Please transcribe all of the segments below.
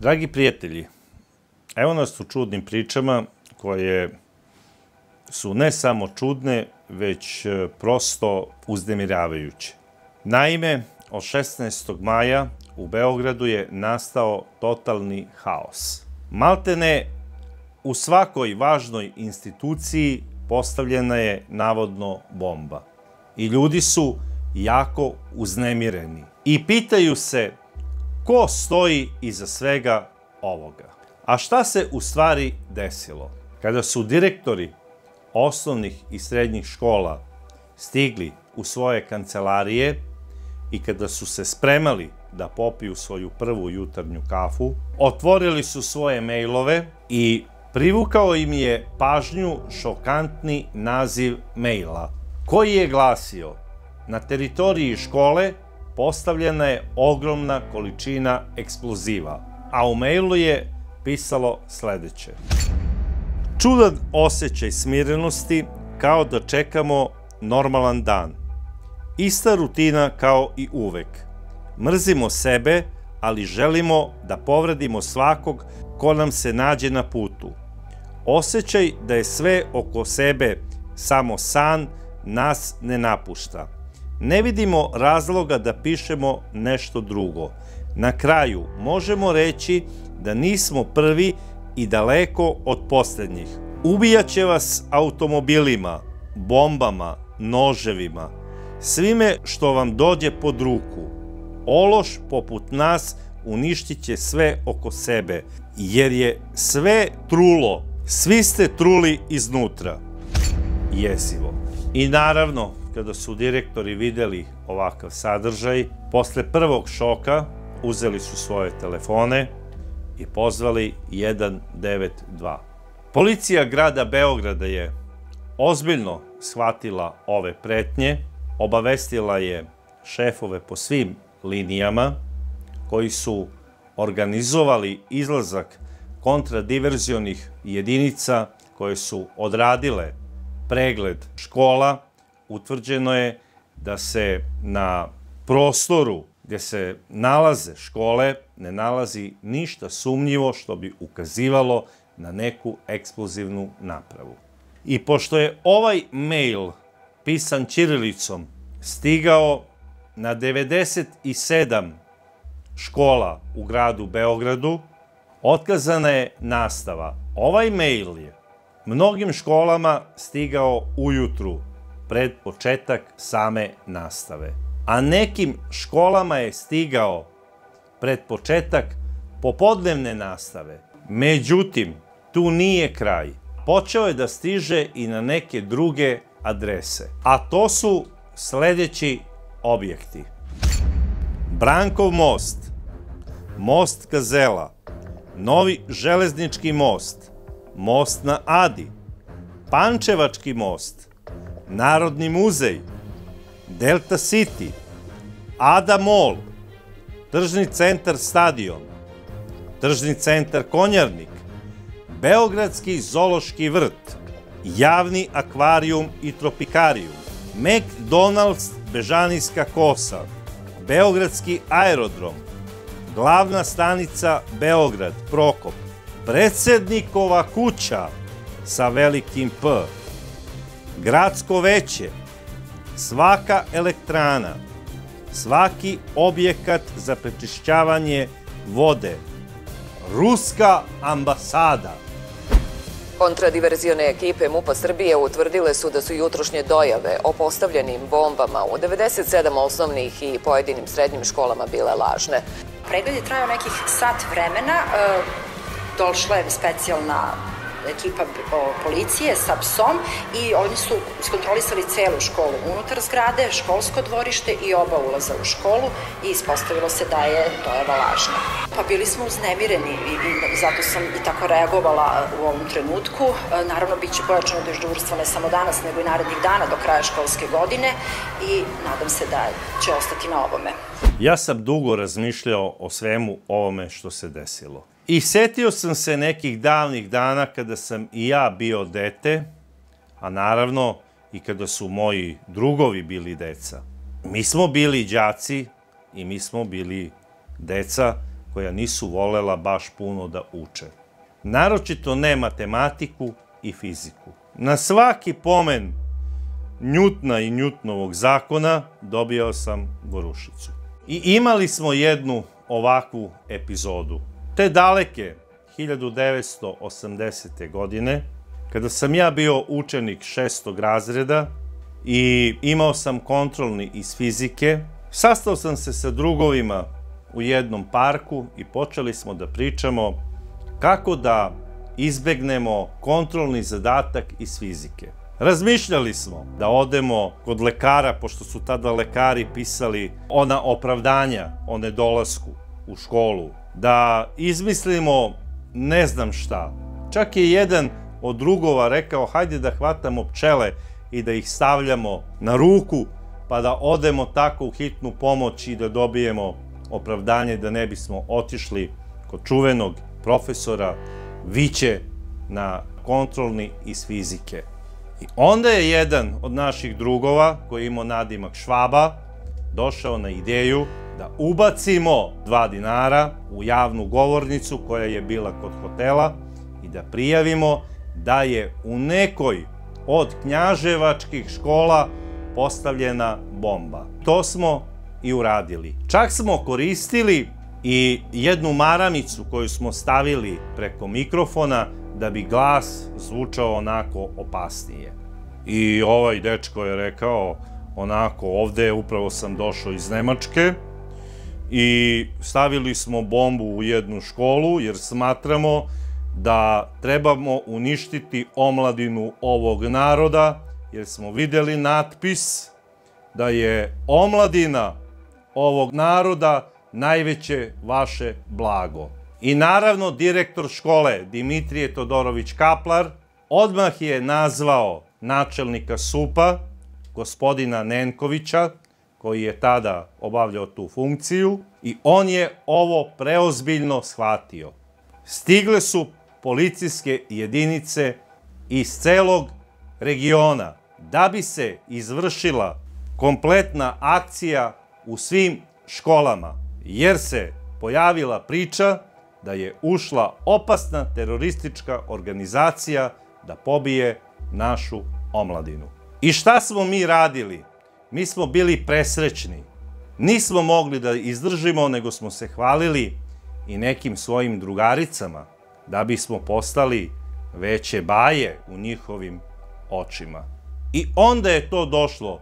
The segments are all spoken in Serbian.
Dragi prijatelji, evo nas u čudnim pričama koje su ne samo čudne, već prosto uznemiravajuće. Naime, od 16. maja u Beogradu je nastao totalni haos. Maltene u svakoj važnoj instituciji postavljena je navodno bomba. I ljudi su jako uznemireni. I pitaju se ko stoji iza svega ovoga. A šta se u stvari desilo? Kada su direktori osnovnih i srednjih škola stigli u svoje kancelarije i kada su se spremali da popiju svoju prvu jutarnju kafu, otvorili su svoje mejlove i privukao im je pažnju šokantni naziv mejla, koji je glasio: na teritoriji škole postavljena je ogromna količina eksploziva, a u mejlu je pisalo sledeće: čudan osjećaj smirenosti, kao da čekamo normalan dan. Ista rutina kao i uvek. Mrzimo sebe, ali želimo da povredimo svakog ko nam se nađe na putu. Osjećaj da je sve oko sebe samo san nas ne napušta. Ne vidimo razloga da pišemo nešto drugo. Na kraju možemo reći da nismo prvi i daleko od posljednjih. Ubijaće vas automobilima, bombama, noževima, svime što vam dođe pod ruku. Ološ poput nas uništit će sve oko sebe, jer je sve trulo, svi ste truli iznutra. Jezivo. I naravno, kada su direktori videli ovakav sadržaj, posle prvog šoka uzeli su svoje telefone i pozvali 192. Policija grada Beograda je ozbiljno shvatila ove pretnje, obavestila je šefove po svim linijama koji su organizovali izlazak kontradiverzionih jedinica koje su odradile pregled škola. Utvrđeno je da se na prostoru gdje se nalaze škole ne nalazi ništa sumnjivo što bi ukazivalo na neku eksplozivnu napravu. I pošto je ovaj mail pisan ćirilicom stigao na 97 škola u gradu Beogradu, otkazana je nastava. Ovaj mail je mnogim školama stigao ujutru pred početak same nastave, a nekim školama je stigao pred početak popodnevne nastave. Međutim, tu nije kraj. Počeo je da stiže i na neke druge adrese, a to su sledeći objekti: Brankov most, most Gazela, Novi železnički most, most na Adi, Pančevački most, Narodni muzej, Delta City, Ada Mall, Tržni centar Stadion, Tržni centar Konjarnik, Beogradski zoološki vrt, Javni akvarijum i tropikarijum, McDonald's Bežanijska kosa, Beogradski aerodrom, Glavna stanica Beograd, Prokop, Predsednikova kuća sa velikim P, Gradsko veće, svaka elektrana, svaki objekat za prečišćavanje vode, Ruska ambasada. Kontradiverzione ekipe MUP-a Srbije utvrdile su da su jutrošnje dojave o postavljenim bombama u 97 osnovnih i pojedinim srednjim školama bile lažne. Pregled je trajao nekih sat vremena. Došla je specijalna ekipa policije sa psom i oni su iskontrolisali celu školu unutar zgrade, školsko dvorište i oba ulaza u školu i ispostavilo se da je dojava lažna. Pa bili smo uznemireni i zato sam i tako reagovala u ovom trenutku. Naravno, bit će pojačano dežurstvo ne samo danas, nego i narednih dana do kraja školske godine i nadam se da će ostati na ovome. Ja sam dugo razmišljao o svemu ovome što se desilo. I setio sam se nekih davnih dana kada sam i ja bio dete, a naravno i kada su moji drugovi bili deca. Mi smo bili đaci i mi smo bili deca koja nisu volela baš puno da uče. Naročito ne matematiku i fiziku. Na svaki pomen Njutna i Njutnovog zakona dobio sam gorušicu. I imali smo jednu ovakvu epizodu. Te daleke 1980. godine, kada sam ja bio učenik 6. razreda i imao sam kontrolni iz fizike, sastao sam se sa drugovima u jednom parku i počeli smo da pričamo kako da izbegnemo kontrolni zadatak iz fizike. Razmišljali smo da odemo kod lekara, pošto su tada lekari pisali ona opravdanja o nedolasku u školu, da izmislimo ne znam šta. Čak je jedan od drugova rekao, hajde da hvatamo pčele i da ih stavljamo na ruku, pa da odemo tako u hitnu pomoć i da dobijemo opravdanje da ne bismo otišli kod čuvenog profesora Viće na kontrolni iz fizike. I onda je jedan od naših drugova, koji je imao nadimak Švaba, došao na ideju da ubacimo 2 dinara u javnu govornicu koja je bila kod hotela i da prijavimo da je u nekoj od knjaževačkih škola postavljena bomba. To smo i uradili. Čak smo koristili i jednu maramicu koju smo stavili preko mikrofona da bi glas zvučao onako opasnije. I ovaj dečko je rekao onako, ovde upravo sam došao iz Nemačke i stavili smo bombu u jednu školu jer smatramo da trebamo uništiti omladinu ovog naroda jer smo videli natpis da je omladina ovog naroda najveće vaše blago. I naravno direktor škole Dimitrije Todorović Kaplar odmah je nazvao načelnika SUP-a, gospodina Nenkovića, koji je tada obavljao tu funkciju, i on je ovo preozbiljno shvatio. Stigle su policijske jedinice iz celog regiona da bi se izvršila kompletna akcija u svim školama, jer se pojavila priča da je ušla opasna teroristička organizacija da pobije našu omladinu. I šta smo mi radili? Mi smo bili presrećni. Nismo mogli da izdržimo, nego smo se hvalili i nekim svojim drugaricama da bismo postali veće baje u njihovim očima. I onda je to došlo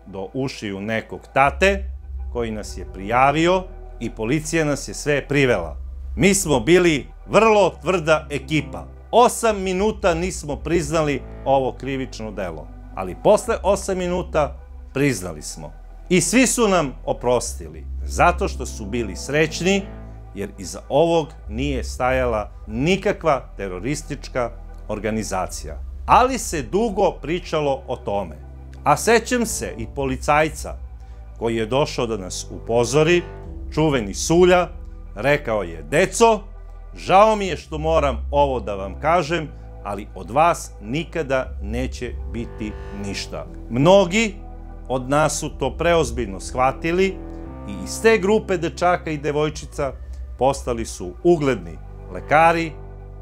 do ušiju nekog tate koji nas je prijavio i policija nas je sve privela. Mi smo bili vrlo tvrda ekipa. 8 minuta nismo priznali ovo krivično delo, ali posle 8 minuta priznali smo. I svi su nam oprostili, zato što su bili srećni, jer iza ovog nije stajala nikakva teroristička organizacija. Ali se dugo pričalo o tome. A sećam se i policajca koji je došao da nas upozori, čuveni Sulja, rekao je: deco, žao mi je što moram ovo da vam kažem, ali od vas nikada neće biti ništa. Mnogi od nas su to preozbiljno shvatili i iz te grupe dečaka i devojčica postali su ugledni lekari,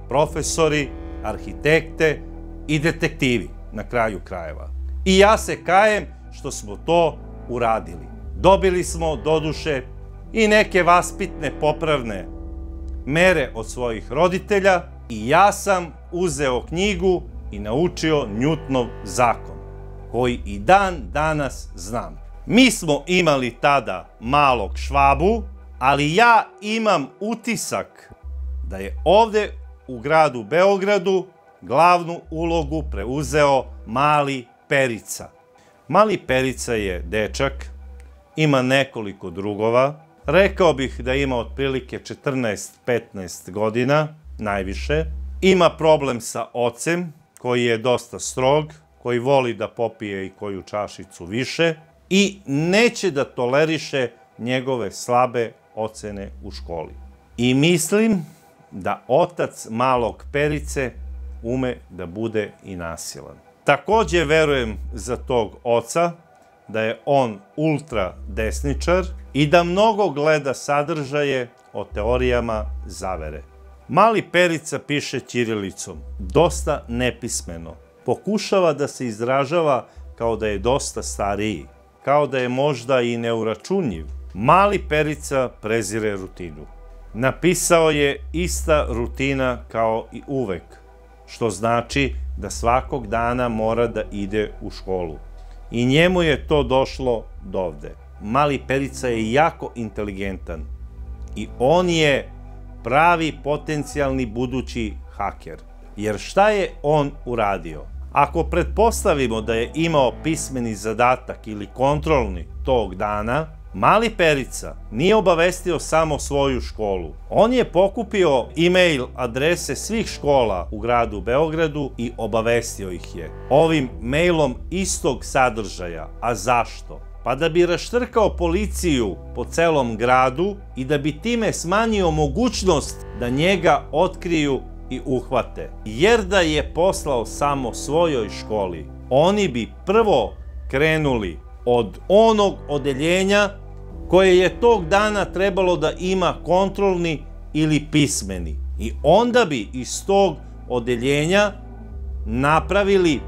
profesori, arhitekte i detektivi na kraju krajeva. I ja se kajem što smo to uradili. Dobili smo, doduše, i neke vaspitne popravne mere od svojih roditelja i ja sam uzeo knjigu i naučio Njutnov zakon, koji i dan danas znam. Mi smo imali tada malog Švabu, ali ja imam utisak da je ovde u gradu Beogradu glavnu ulogu preuzeo mali Perica. Mali Perica je dečak, ima nekoliko drugova, rekao bih da ima otprilike 14-15 godina, najviše. Ima problem sa ocem, koji je dosta strog, koji voli da popije i koju čašicu više i neće da toleriše njegove slabe ocene u školi. I mislim da otac malog Perice ume da bude i nasilan. Takođe verujem za tog oca da je on ultra desničar i da mnogo gleda sadržaje o teorijama zavere. Mali Perica piše ćirilicom, dosta nepismeno. Pokušava da se izražava kao da je dosta stariji, kao da je možda i neuračunljiv. Mali Perica prezire rutinu. Napisao je ista rutina kao i uvek, što znači da svakog dana mora da ide u školu. I njemu je to došlo dovde. Mali Perica je jako inteligentan i on je pravi potencijalni budući haker. Jer šta je on uradio? Ako pretpostavimo da je imao pismeni zadatak ili kontrolni tog dana, Mali Perica nije obavestio samo svoju školu. On je pokupio e-mail adrese svih škola u gradu Beogradu i obavestio ih je ovim mailom istog sadržaja. A zašto? Pa da bi raštrkao policiju po celom gradu i da bi time smanjio mogućnost da njega otkriju i uhvate. Jer da je poslao samo svojoj školi, oni bi prvo krenuli od onog odeljenja koje je tog dana trebalo da ima kontrolni ili pismeni. I onda bi iz tog odeljenja napravili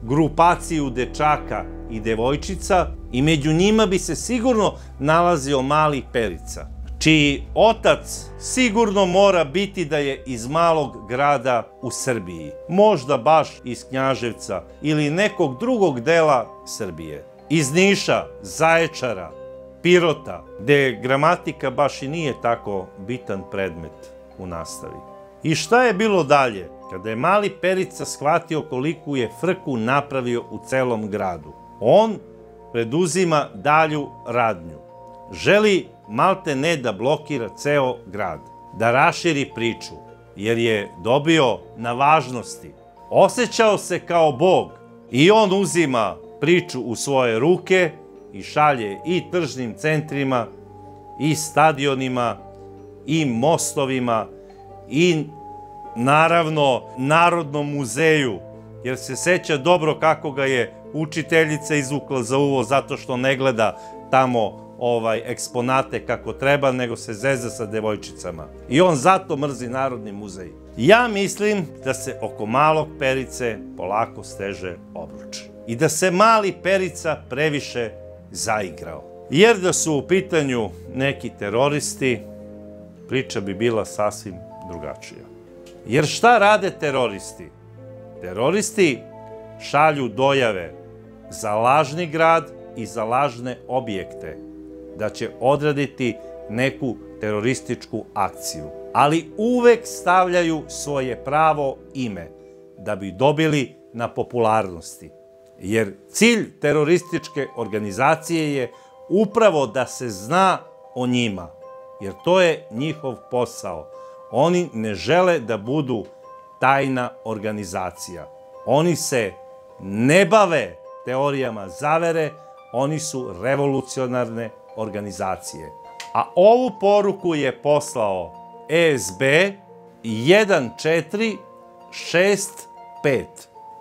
grupaciju dečaka i devojčica i među njima bi se sigurno nalazio Mali Perica, čiji otac sigurno mora biti da je iz malog grada u Srbiji, možda baš iz Knjaževca ili nekog drugog dela Srbije, iz Niša, Zaječara, Pirota, gde gramatika baš i nije tako bitan predmet u nastavi. I šta je bilo dalje? Kada je Mali Perica shvatio koliku je frku napravio u celom gradu, on preduzima dalju radnju. Želi malte ne da blokira ceo grad, da raširi priču, jer je dobio na važnosti. Osjećao se kao Bog i on uzima priču u svoje ruke i šalje i tržnim centrima, i stadionima, i mostovima, i naravno Narodnom muzeju, jer se seća dobro kako ga je učiteljica izvukla za uvo zato što ne gleda tamo eksponate kako treba, nego se zeza sa devojčicama. I on zato mrzi Narodni muzej. Ja mislim da se oko Malog Perice polako steže obruč. I da se Mali Perica previše zaigrao. Jer da su u pitanju neki teroristi, priča bi bila sasvim drugačija. Jer šta rade teroristi? Teroristi šalju dojave za lažni grad i za lažne objekte, da će odraditi neku terorističku akciju. Ali uvek stavljaju svoje pravo ime, da bi dobili na popularnosti. Jer cilj terorističke organizacije je upravo da se zna o njima, jer to je njihov posao. Oni ne žele da budu tajna organizacija. Oni se ne bave teorijama zavere, oni su revolucionarne organizacije. A ovu poruku je poslao ESB 1465,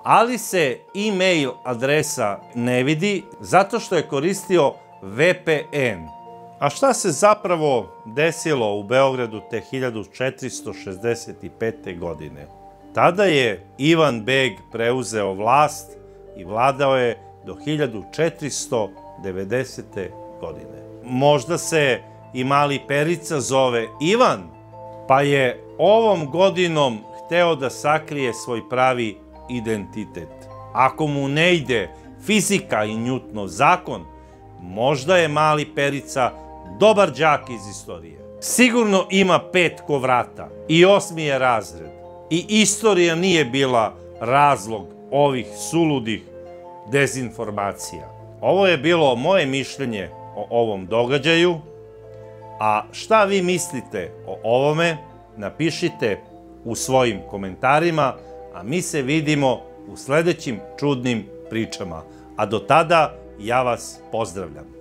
ali se e-mail adresa ne vidi zato što je koristio VPN. A šta se zapravo desilo u Beogradu te 1465. godine? Tada je Ivan Beg preuzeo vlast i vladao je do 1490. godine. Možda se i Mali Perica zove Ivan, pa je ovom godinom hteo da sakrije svoj pravi identitet. Ako mu ne ide fizika i Newtonov zakon, možda je Mali Perica dobar đak iz istorije. Sigurno ima 5 ko vrata i 8. je razred. I istorija nije bila razlog ovih suludih dezinformacija. Ovo je bilo moje mišljenje o ovom događaju, a šta vi mislite o ovome, napišite u svojim komentarima, a mi se vidimo u sledećim čudnim pričama. A do tada ja vas pozdravljam.